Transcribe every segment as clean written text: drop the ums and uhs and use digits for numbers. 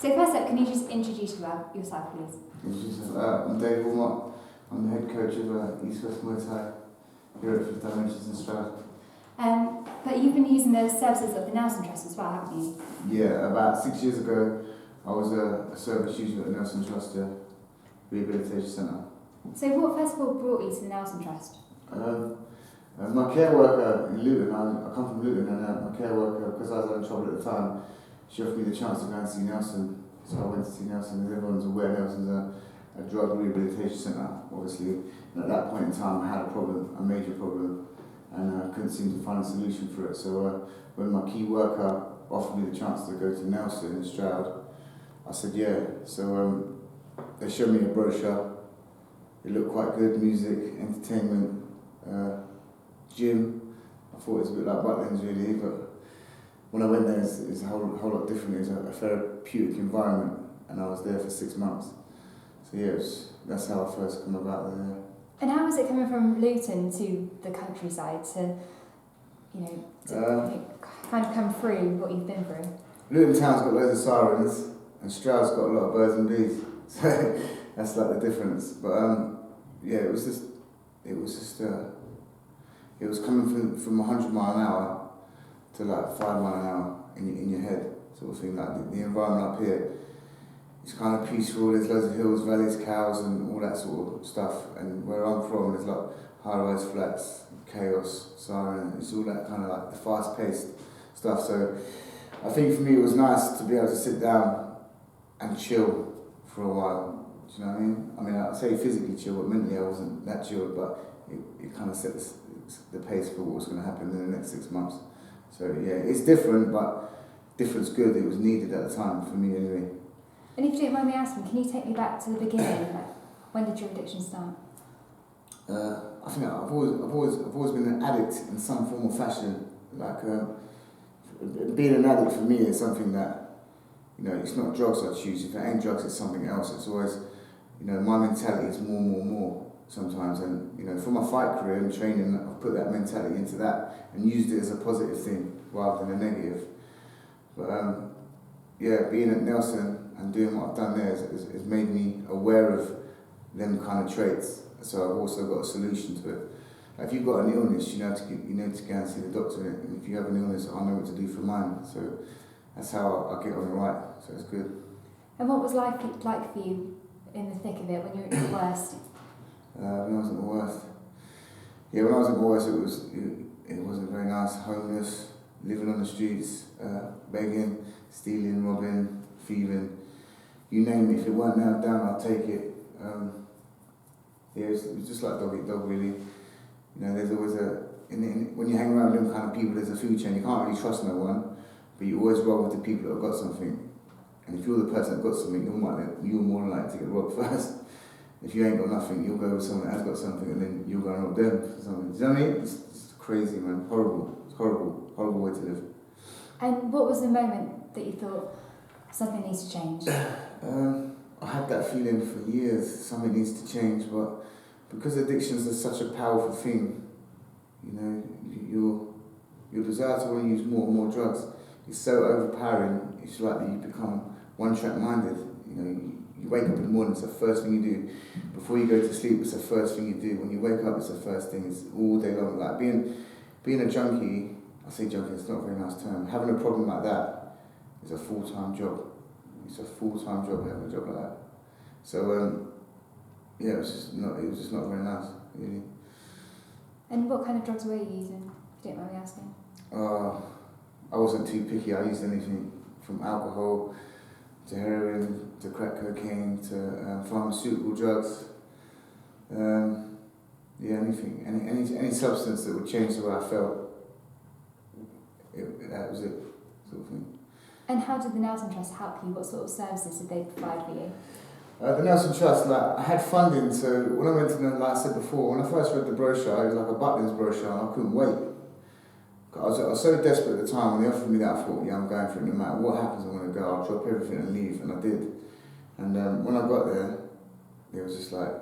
So first up, can you just introduce yourself, please? I'm Dave Wilmot. I'm the head coach of East West Muay Thai here at Fifth Dimensions in Stroud. But you've been using the services of the Nelson Trust as well, haven't you? Yeah, about 6 years ago, I was a service user at the Nelson Trust Rehabilitation Centre. So what first of all brought you to the Nelson Trust? My care worker in Luton, I come from Luton, and my care worker, because I was having trouble at the time, she offered me the chance to go and see Nelson. So I went to see Nelson. As everyone's aware, Nelson's a drug rehabilitation centre, obviously. And at that point in time, I had a problem, a major problem, and I couldn't seem to find a solution for it. So when my key worker offered me the chance to go to Nelson in Stroud, I said yeah. So they showed me a brochure. It looked quite good, music, entertainment, gym. I thought it was a bit like Butlins really, but when I went there, it's a whole lot different. It's a therapeutic environment, and I was there for 6 months. So yeah, that's how I first come about there. And how was it coming from Luton to the countryside to, kind of come through what you've been through? Luton town's got loads of sirens, and Stroud's got a lot of birds and bees. So that's like the difference. But yeah, it was coming from 100 mile an hour to like 5 mile an hour in your head, sort of thing. Like the environment up here, it's kind of peaceful. There's loads of hills, valleys, cows, and all that sort of stuff. And where I'm from, there's like high-rise flats, chaos, siren. It's all that kind of like the fast-paced stuff. So I think for me it was nice to be able to sit down and chill for a while. Do you know what I mean? I mean, I'd say physically chill, but mentally I wasn't that chilled. But it kind of set the pace for what was going to happen in the next 6 months. So yeah, it's different, but different's good. It was needed at the time for me anyway. And if you don't mind me asking, can you take me back to the beginning? Like, when did your addiction start? I think I've always been an addict in some form or fashion. Like being an addict for me is something that, it's not drugs I choose. If it ain't drugs, it's something else. It's always, my mentality is more sometimes. And for my fight career and training, I've put that mentality into that and used it as a positive thing rather than a negative. But yeah, being at Nelson and doing what I've done there has made me aware of them kind of traits. So I've also got a solution to it. Like if you've got an illness, you know to go and see the doctor. And if you have an illness, I know what to do for mine. So that's how I get on the right. So it's good. And what was life like for you in the thick of it when you were at your worst? When I was at my worst. Yeah, when I was at my worst, it wasn't very nice. Homeless, living on the streets, begging, stealing, robbing, thieving. You name it. If it weren't nailed down, I'll take it. Yeah, it was just like dog eat dog, really. There's always when you hang around them kind of people, there's a food chain. You can't really trust no one, but you always roll with the people that have got something. And if you're the person that got something, you're more likely to get robbed first. If you ain't got nothing, you'll go with someone that has got something, and then you'll go and rob them for something. Do you know what I mean? It's crazy, man. Horrible. It's horrible way to live. And what was the moment that you thought something needs to change? I had that feeling for years, something needs to change, but because addictions are such a powerful thing, your desire to want to use more and more drugs is so overpowering, it's like that you become one-track minded. You wake up in the morning, it's the first thing you do. Before you go to sleep, it's the first thing you do. When you wake up, it's the first thing. It's all day long. Like being a junkie, I say junkie, it's not a very nice term. Having a problem like that is a full-time job. It's a full-time job having a job like that. So yeah, it was just not very nice, really. And what kind of drugs were you using, if you don't mind me asking? I wasn't too picky. I used anything from alcohol to heroin to crack cocaine to pharmaceutical drugs. Yeah, anything, any substance that would change the way I felt. That was it, sort of thing. And how did the Nelson Trust help you? What sort of services did they provide for you? The Nelson Trust, I had funding, so when I went to them, like I said before, when I first read the brochure, it was like a Butlins brochure, and I couldn't wait. I was so desperate at the time. When they offered me that, I thought, yeah, I'm going for it. No matter what happens, I'm going to go. I'll drop everything and leave, and I did. And when I got there, it was just like,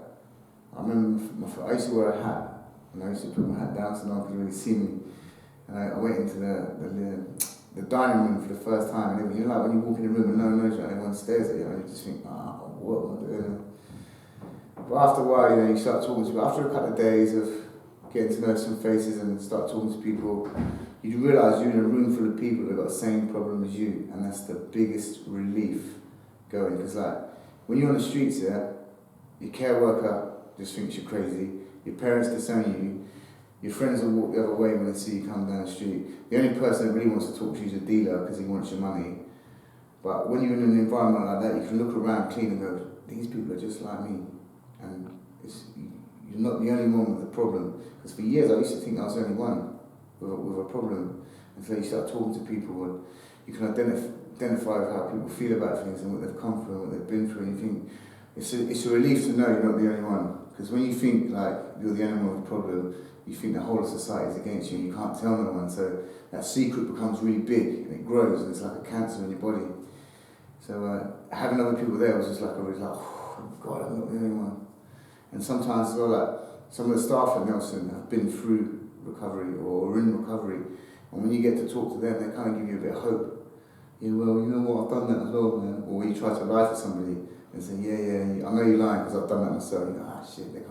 I remember I used to wear a hat, and I used to put my hat down so no one could really see me. And I went into the dining room for the first time, and like when you walk in the room and no one knows you, everyone's stares at you and you just think, what am I doing? But after a while, you start talking to people. After a couple of days of getting to know some faces and start talking to people, you realise you're in a room full of people that have got the same problem as you, and that's the biggest relief going. Because when you're on the streets, your care worker just thinks you're crazy, your parents disown you, your friends will walk the other way when they see you come down the street. The only person that really wants to talk to you is a dealer because he wants your money. But when you're in an environment like that, you can look around clean and go, these people are just like me. And you're not the only one with the problem. Because for years I used to think I was the only one with a problem. Until you start talking to people and you can identify with how people feel about things and what they've come through and what they've been through. And you think, it's a relief to know you're not the only one. Because when you think like you're the only one with a problem, you think the whole of society is against you and you can't tell no one. So that secret becomes really big and it grows and it's like a cancer in your body. So having other people there was just like oh God, I'm not the only one. And sometimes as well, like some of the staff at Nelson have been through recovery or are in recovery, and when you get to talk to them, they kind of give you a bit of hope. Yeah, well, you know what, I've done that as well, man. Or you try to lie to somebody and say, yeah, I know you're lying because I've done that myself. You go, shit, they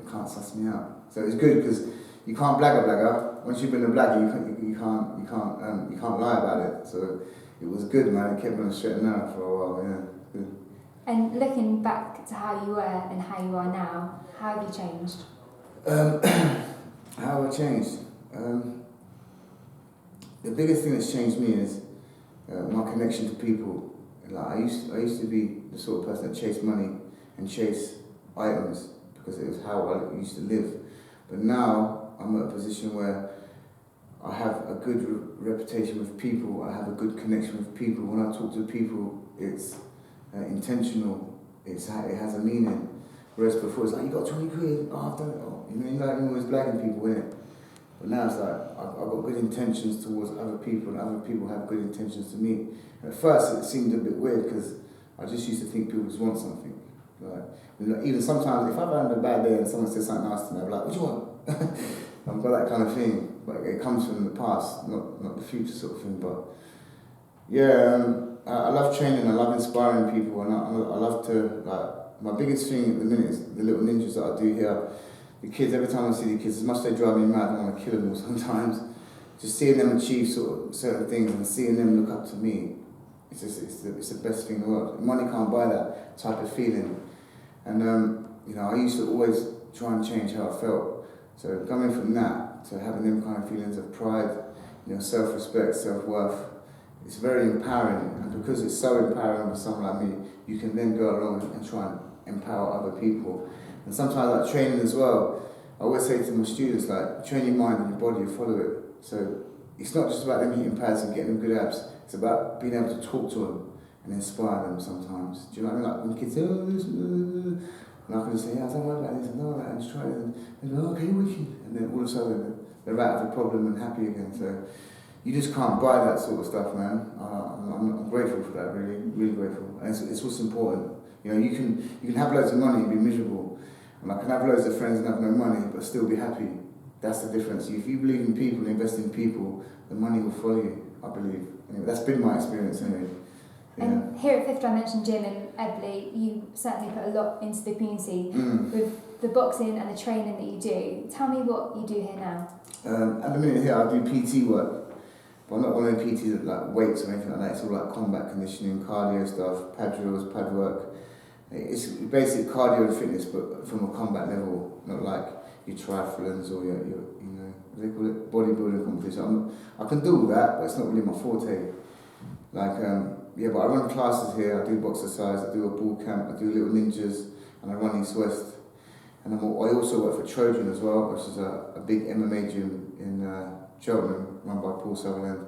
can't suss me out. So it's good because you can't blag a blagger. Once you've been a blagger, you can't lie about it. So it was good, man. It kept me on the straight and narrow for a while. Yeah, good. And looking back to how you were and how you are now, how have you changed? How have I changed? The biggest thing that's changed me is my connection to people. Like I used to be the sort of person that chased money and chased items because it was how I used to live. But now I'm at a position where I have a good reputation with people. I have a good connection with people. When I talk to people, it's intentional. It has a meaning. Whereas before it's like, you got 20 quid, I've done it. You're always blagging people, innit? But now it's like, I've got good intentions towards other people and other people have good intentions to me. And at first it seemed a bit weird because I just used to think people just want something. Like, even sometimes if I've had a bad day and someone says something nice to me, I'm like, what do you want? I've got that kind of thing. But it comes from the past, not the future sort of thing. But yeah, I love training, I love inspiring people, and I love to, my biggest thing at the minute is the little ninjas that I do here. The kids, every time I see the kids, as much as they drive me mad, I want to kill them all sometimes. Just seeing them achieve certain things and seeing them look up to me, it's the best thing in the world. Money can't buy that type of feeling. And I used to always try and change how I felt. So coming from that to having them kind of feelings of pride, self-respect, self-worth, it's very empowering. And because it's so empowering for someone like me, you can then go along and try and empower other people. And sometimes like training as well, I always say to my students, like, train your mind and your body, you follow it. So it's not just about them hitting pads and getting them good abs, it's about being able to talk to them and inspire them sometimes. Do you know what I mean? Like when kids say, oh, this, and I can just say, yeah, don't worry about this, I know about it, just try it. And they go, okay, wicked. And then all of a sudden they're out of the problem and happy again. So you just can't buy that sort of stuff, man. I'm grateful for that, really, really grateful. And it's what's important. You can have loads of money and be miserable. And I can have loads of friends and have no money, but still be happy. That's the difference. If you believe in people, invest in people, the money will follow you, I believe. Anyway, that's been my experience anyway. Yeah. And here at Fifth Dimension Gym in Ebbsfleet, you certainly put a lot into the community with the boxing and the training that you do. Tell me what you do here now. At the minute here, I do PT work. But I'm not one of the PTs that like weights or anything like that. It's all like combat conditioning, cardio stuff, pad drills, pad work. It's basic cardio and fitness, but from a combat level, not like your triathlons or your what do they call it, bodybuilding competition. I can do all that, but it's not really my forte. Like, but I run classes here, I do boxercise, I do a ball camp, I do Little Ninjas, and I run East West. And I also work for Trojan as well, which is a big MMA gym in Cheltenham, run by Paul Sutherland.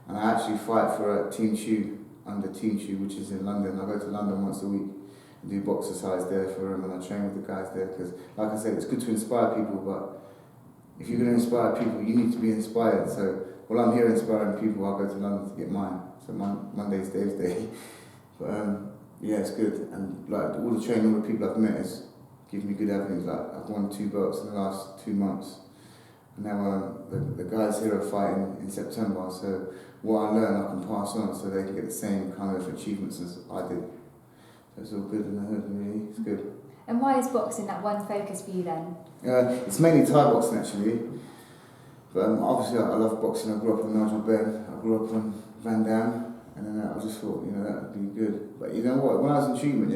And I actually fight for Team Tieu, under Team Tieu, which is in London. I go to London once a week and do boxercise there for them, and I train with the guys there. Because, like I said, it's good to inspire people, but if you're going to inspire people, you need to be inspired. So while I'm here inspiring people, I'll go to London to get mine. So Monday's Dave's Day. But it's good. And like all the training, all the people I've met has given me good evidence. Like I've won 2 belts in the last 2 months. And now the guys here are fighting in September, so what I learn I can pass on so they can get the same kind of achievements as I did. So it's all good in the hood, really, it's good. And why is boxing that one focus for you then? It's mainly Thai boxing actually, but obviously I love boxing. I grew up on Nigel Benn, I grew up on Van Damme, and then I just thought, that would be good. But you know what, when I was in treatment,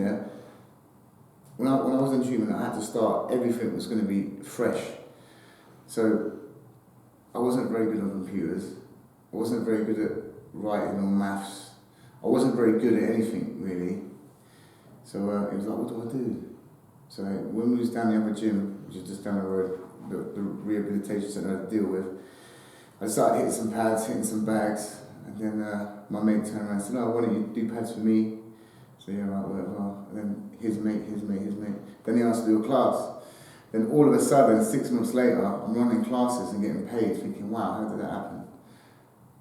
when I was in treatment, I had to start, everything was going to be fresh. So I wasn't very good on computers, I wasn't very good at writing or maths, I wasn't very good at anything really. So it was like, what do I do? So when we was down the other gym, which is just down the road, the rehabilitation centre I deal with, I started hitting some pads, hitting some bags, and then my mate turned around and said, why don't you do pads for me? So yeah, right, whatever. And then his mate. Then he asked to do a class. Then all of a sudden, 6 months later, I'm running classes and getting paid, thinking, wow, how did that happen?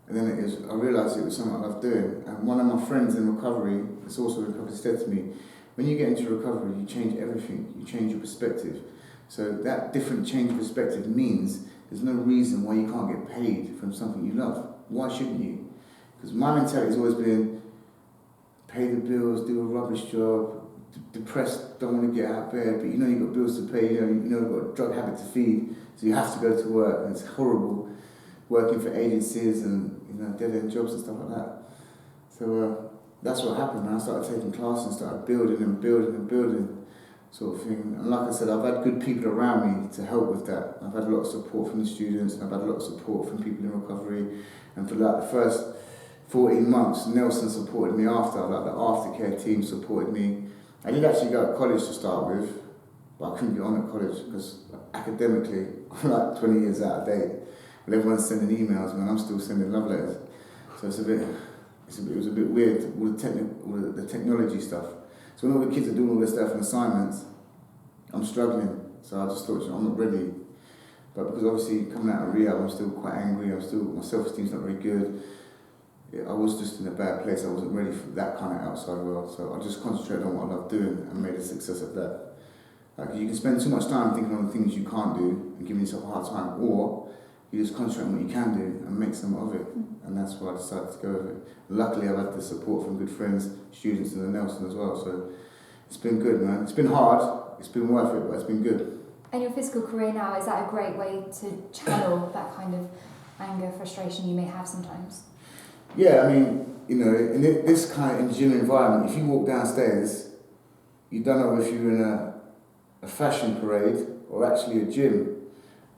And then I realised it was something I loved doing. And one of my friends in recovery, that's also in recovery, said to me, when you get into recovery, you change everything, you change your perspective. So that different change of perspective means there's no reason why you can't get paid from something you love. Why shouldn't you? Because my mentality has always been, pay the bills, do a rubbish job, depressed, don't want to get out of bed, but you've got bills to pay, you've got a drug habit to feed, so you have to go to work, and it's horrible working for agencies and dead-end jobs and stuff like that. So that's what happened, man. I started taking classes and started building sort of thing. And like I said, I've had good people around me to help with that. I've had a lot of support from the students, and I've had a lot of support from people in recovery. And for like the first 14 months, Nelson supported me after, like the aftercare team supported me. I did actually go to college to start with, but I couldn't get on at college because academically, I'm like 20 years out of date. But everyone's sending emails, man, I'm still sending love letters. So it was a bit weird, all the technology stuff. So when all the kids are doing all their stuff and assignments, I'm struggling. So I just thought, I'm not ready. But because obviously coming out of rehab, I'm still quite angry, my self-esteem's not very good. I was just in a bad place, I wasn't ready for that kind of outside world. So I just concentrated on what I love doing and made a success of that. Like you can spend too much time thinking on the things you can't do and giving yourself a hard time, or you just concentrate on what you can do and make some of it. And that's why I decided to go with it. Luckily, I've had the support from good friends, students in the Nelson as well, so it's been good, man. It's been hard, it's been worth it, but it's been good. And your physical career now, is that a great way to channel that kind of anger, frustration you may have sometimes? Yeah, I mean, in this kind of gym environment, if you walk downstairs, you don't know if you're in a fashion parade or actually a gym.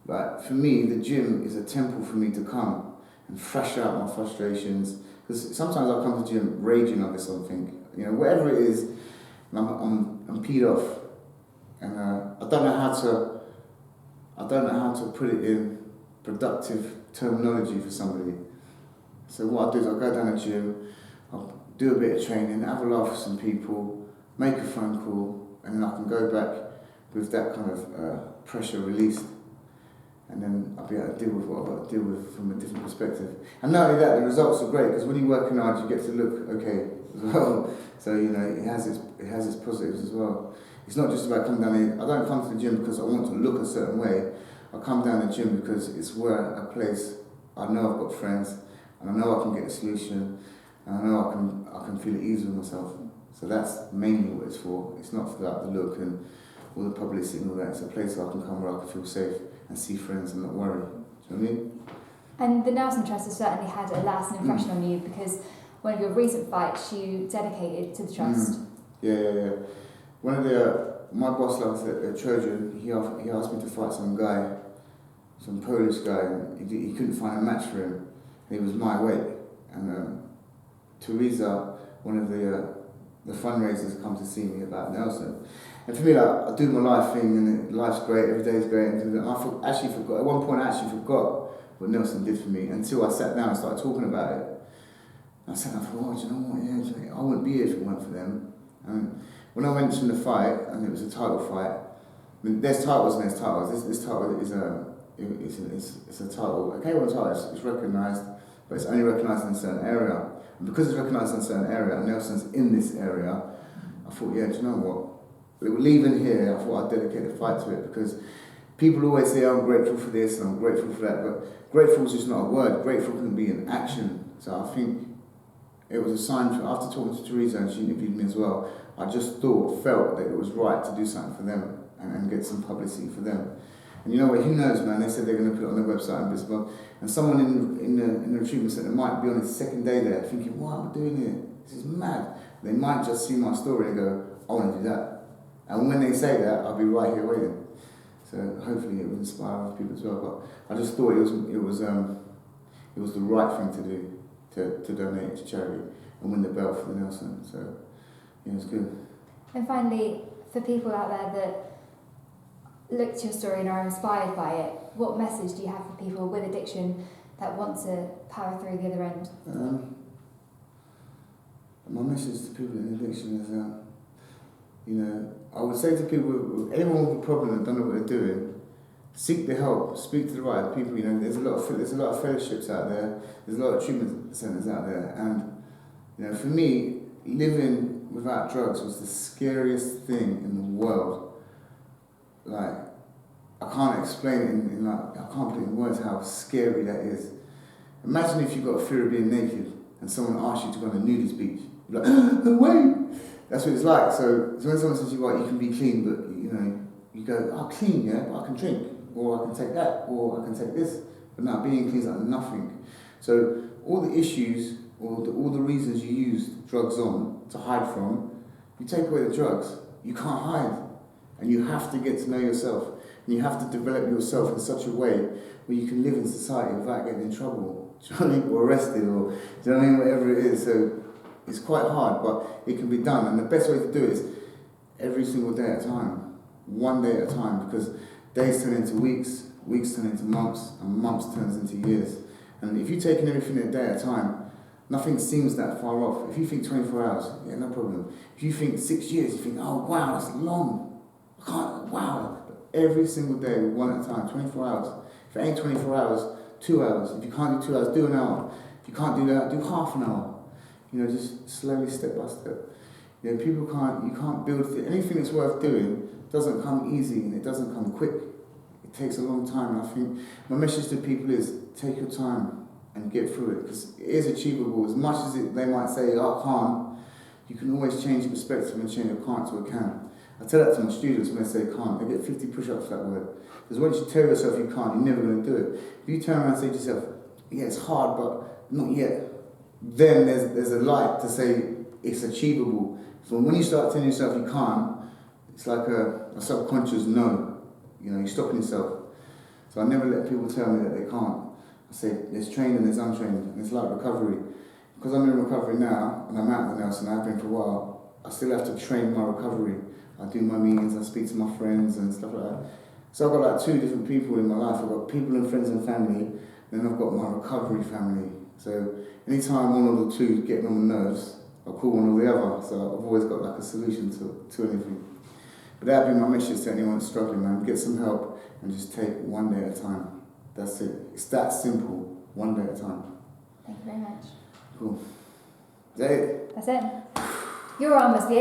Like, for me, the gym is a temple for me to come and thrash out my frustrations. Because sometimes I come to the gym raging over something, whatever it is, and I'm peed off. And I don't know how to put it in productive terminology for somebody. So what I do is I go down the gym, I'll do a bit of training, have a laugh with some people, make a phone call, and then I can go back with that kind of pressure released. And then I'll be able to deal with what I've got to deal with from a different perspective. And not only that, the results are great, because when you're working hard, you get to look okay as well. So, it has its positives as well. It's not just about coming down here. I don't come to the gym because I want to look a certain way. I come down the gym because it's a place I know I've got friends, and I know I can get a solution, and I know I can feel at ease with myself. So that's mainly what it's for. It's not for the look and all the publicity and all that. It's a place where I can come where I can feel safe and see friends and not worry. Do you know what I mean? And the Nelson Trust has certainly had a lasting impression on you, because one of your recent fights you dedicated to the Trust. Yeah. One of my boss last at Trojan, he asked me to fight some guy, some Polish guy, and he couldn't find a match for him. And he was my weight. And Teresa, one of the fundraisers, come to see me about Nelson. And for me, I do my life thing, and life's great, every day's great, and I actually forgot, at one point I actually forgot what Nelson did for me, until I sat down and started talking about it. And I sat down and thought, do you know what, yeah, I wouldn't be here if it weren't for them. And when I mentioned the fight, and it was a title fight, I mean, there's titles and there's titles. This title is it's a title, a K1 title, it's recognised, but it's only recognised in a certain area. And because it's recognised in a certain area, and Nelson's in this area, I thought, yeah, do you know what? Leaving here, I thought I'd dedicate the fight to it, because people always say, I'm grateful for this and I'm grateful for that, but grateful is just not a word. Grateful can be an action. So I think it was a sign for, after talking to Teresa and she interviewed me as well, I just felt that it was right to do something for them and get some publicity for them. And you know what, who knows, man, they said they're going to put it on their website and blah, blah, and someone in the treatment centre might be on his second day there thinking, what am I doing here? This is mad. They might just see my story and go, I want to do that. And when they say that, I'll be right here waiting. So hopefully it will inspire other people as well. But I just thought it was the right thing to do, to donate it to charity and win the belt for the Nelson. So yeah, it's good. And finally, for people out there that look to your story and are inspired by it, what message do you have for people with addiction that want to power through the other end? My message to people in addiction is, I would say to people, anyone with a problem that don't know what they're doing, seek the help, speak to the right people. There's a lot of fellowships out there, there's a lot of treatment centres out there, and for me, living without drugs was the scariest thing in the world. Like, I can't explain it I can't put it in words how scary that is. Imagine if you've got a fear of being naked and someone asks you to go on a nudist beach. You're like, no way! That's what it's like. So when someone says you can be clean, but you go, oh, clean, yeah, but I can drink, or I can take that, or I can take this. But no, being clean is like nothing. So all the issues, or all the reasons you use drugs on to hide from, you take away the drugs, you can't hide. And you have to get to know yourself. And you have to develop yourself in such a way where you can live in society without getting in trouble. Do you know what I mean? Or arrested, or do you know what I mean? Whatever it is. So it's quite hard, but it can be done. And the best way to do it is every single day at a time. One day at a time, because days turn into weeks, weeks turn into months, and months turns into years. And if you're taking everything a day at a time, nothing seems that far off. If you think 24 hours, yeah, no problem. If you think 6 years, you think, oh wow, that's long. Wow. But every single day, one at a time, 24 hours. If it ain't 24 hours, 2 hours. If you can't do 2 hours, do an hour. If you can't do that, do half an hour. Just slowly, step by step. You can't build anything that's worth doing doesn't come easy and it doesn't come quick. It takes a long time. And I think my message to people is take your time and get through it, because it is achievable. As much as they might say, oh, I can't, you can always change your perspective and change a can't to a can. I tell that to my students when they say can't. They get 50 push-ups for that word. Because once you tell yourself you can't, you're never going to do it. If you turn around and say to yourself, yeah, it's hard, but not yet, then there's a light to say it's achievable. So when you start telling yourself you can't, it's like a subconscious no. You're stopping yourself. So I never let people tell me that they can't. I say there's trained and there's untrained, and it's like recovery. Because I'm in recovery now, and I'm out of the Nelson, I've been for a while, I still have to train my recovery. I do my meetings, I speak to my friends and stuff like that. So I've got like 2 different people in my life. I've got people and friends and family, and then I've got my recovery family. So anytime one of the 2 is getting on my nerves, I'll call one or the other. So I've always got like a solution to anything. But that'd be my message to anyone that's struggling, man. Get some help and just take one day at a time. That's it. It's that simple. One day at a time. Thank you very much. Cool. Is that it? That's it. You're almost the